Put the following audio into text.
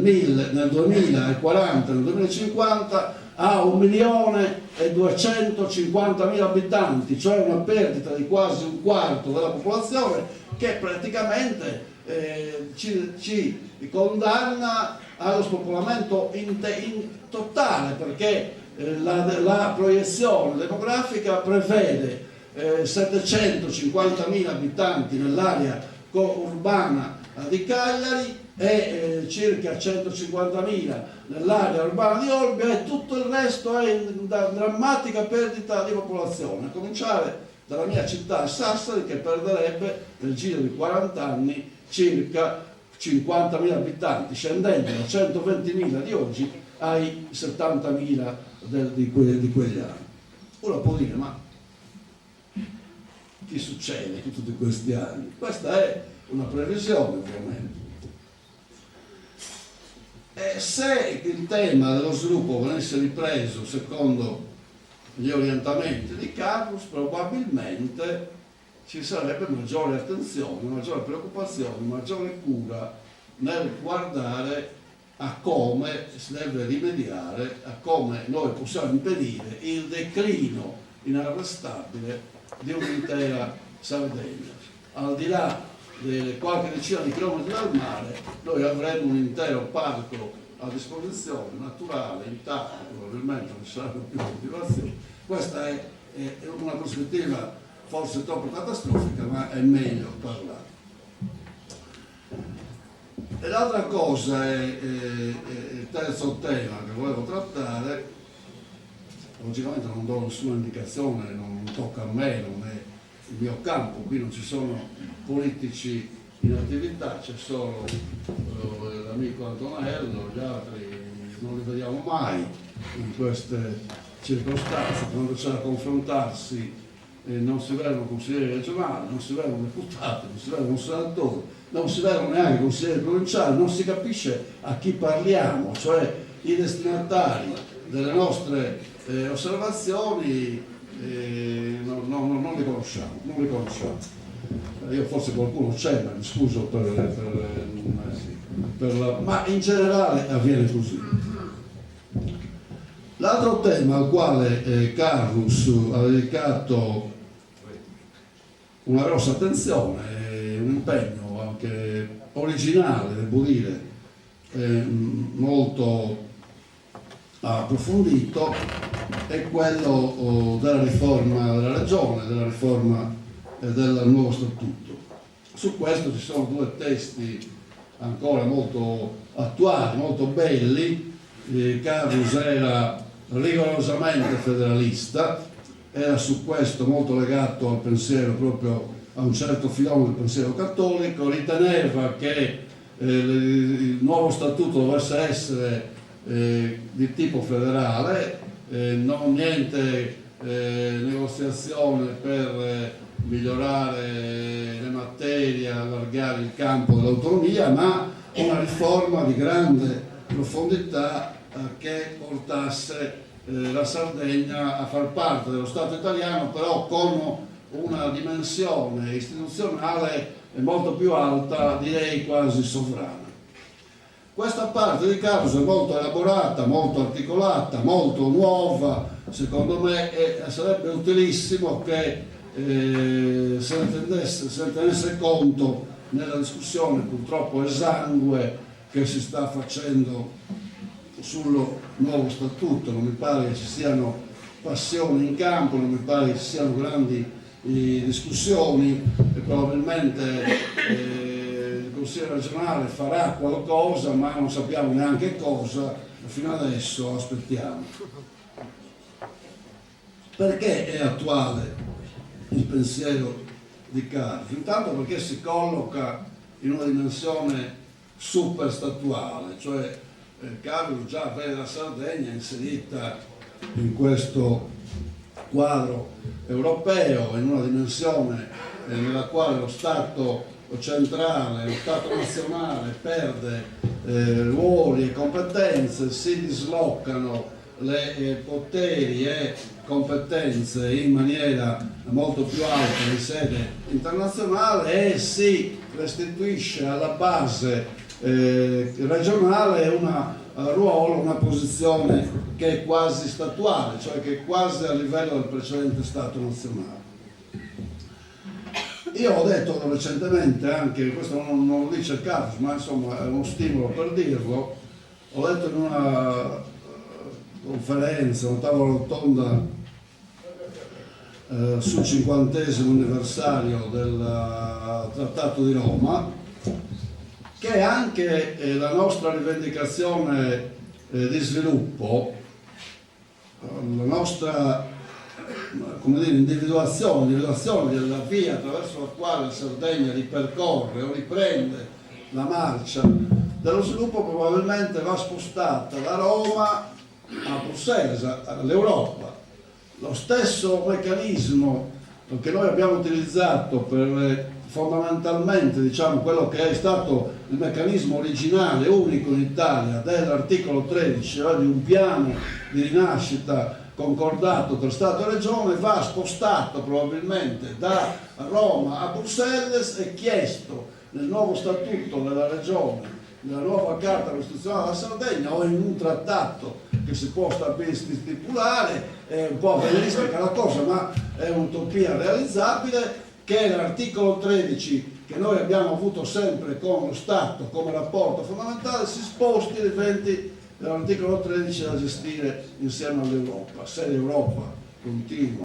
nel 2040, nel 2050 a 1.250.000 abitanti, cioè una perdita di quasi un quarto della popolazione, che praticamente ci condanna allo spopolamento in totale, perché la proiezione demografica prevede 750.000 abitanti nell'area urbana di Cagliari e circa 150.000 nell'area urbana di Olbia, e tutto il resto è in drammatica perdita di popolazione, a cominciare dalla mia città Sassari, che perderebbe nel giro di 40 anni circa 50.000 abitanti, scendendo da 120.000 di oggi ai 70.000 di quegli anni. Uno può dire, ma che succede in tutti questi anni? Questa è una previsione, ovviamente. E se il tema dello sviluppo venisse ripreso secondo gli orientamenti di Carus, probabilmente ci sarebbe maggiore attenzione, maggiore preoccupazione, maggiore cura nel guardare a come si deve rimediare, a come noi possiamo impedire il declino inarrestabile di un'intera Sardegna. Al di là delle qualche decina di chilometri dal mare, noi avremo un intero parco a disposizione, naturale, intatto, probabilmente non ci saranno più coltivazioni. Questa è una prospettiva forse troppo catastrofica, ma è meglio parlare. E l'altra cosa è il terzo tema che volevo trattare. Logicamente non do nessuna indicazione, non tocca a me, non è il mio campo, qui non ci sono politici in attività, c'è solo l'amico Antonello, gli altri non li vediamo mai in queste circostanze. Quando c'è da confrontarsi non si vedono consiglieri regionali, non si vedono deputati, non si vedono senatori, non si vedono neanche consiglieri provinciali, non si capisce a chi parliamo, cioè i destinatari delle nostre osservazioni non li conosciamo, non li conosciamo. Io forse qualcuno c'è, ma mi scuso ma in generale avviene così. L'altro tema al quale Carus ha dedicato una grossa attenzione, un impegno anche originale, devo dire, molto approfondito, è quello della riforma della regione, della riforma del nuovo statuto. Su questo ci sono due testi ancora molto attuali, molto belli. Carus era rigorosamente federalista, era su questo molto legato al pensiero, proprio a un certo filone del pensiero cattolico, riteneva che il nuovo statuto dovesse essere di tipo federale, non niente negoziazione per migliorare le materie, allargare il campo dell'autonomia, ma una riforma di grande profondità che portasse la Sardegna a far parte dello Stato italiano, però con una dimensione istituzionale molto più alta, direi quasi sovrana. Questa parte di Carus è molto elaborata, molto articolata, molto nuova, secondo me, e sarebbe utilissimo che se ne tenesse conto nella discussione purtroppo esangue che si sta facendo sul nuovo statuto. Non mi pare che ci siano passioni in campo, non mi pare che ci siano grandi discussioni, e probabilmente il Consiglio regionale farà qualcosa, ma non sappiamo neanche cosa, e fino adesso aspettiamo. Perché è attuale il pensiero di Carus? Intanto perché si colloca in una dimensione super statuale, cioè Carus già vede la Sardegna inserita in questo quadro europeo, in una dimensione nella quale lo Stato centrale, lo Stato nazionale perde ruoli e competenze, si dislocano le poteri e competenze in maniera molto più alta in sede internazionale, e si restituisce alla base regionale un ruolo, una posizione che è quasi statuale, cioè che è quasi a livello del precedente Stato nazionale. Io ho detto recentemente, anche questo non lo dice il caso, ma insomma è uno stimolo per dirlo, ho detto in una conferenza, una tavola rotonda sul 50° anniversario del Trattato di Roma, che anche la nostra rivendicazione di sviluppo, la nostra individuazione della via attraverso la quale la Sardegna ripercorre o riprende la marcia dello sviluppo, probabilmente va spostata da Roma a Bruxelles, all'Europa. Lo stesso meccanismo che noi abbiamo utilizzato per fondamentalmente, diciamo, quello che è stato il meccanismo originale, unico in Italia, dell'articolo 13, cioè di un piano di rinascita concordato tra Stato e Regione, va spostato probabilmente da Roma a Bruxelles e chiesto nel nuovo statuto della Regione, nella nuova Carta Costituzionale della Sardegna o in un trattato che si può stipulare. È un po' avvelenistica la cosa, ma è un'utopia realizzabile, che l'articolo 13 che noi abbiamo avuto sempre con lo Stato come rapporto fondamentale si sposti e diventi l'articolo 13 da gestire insieme all'Europa. Se l'Europa continua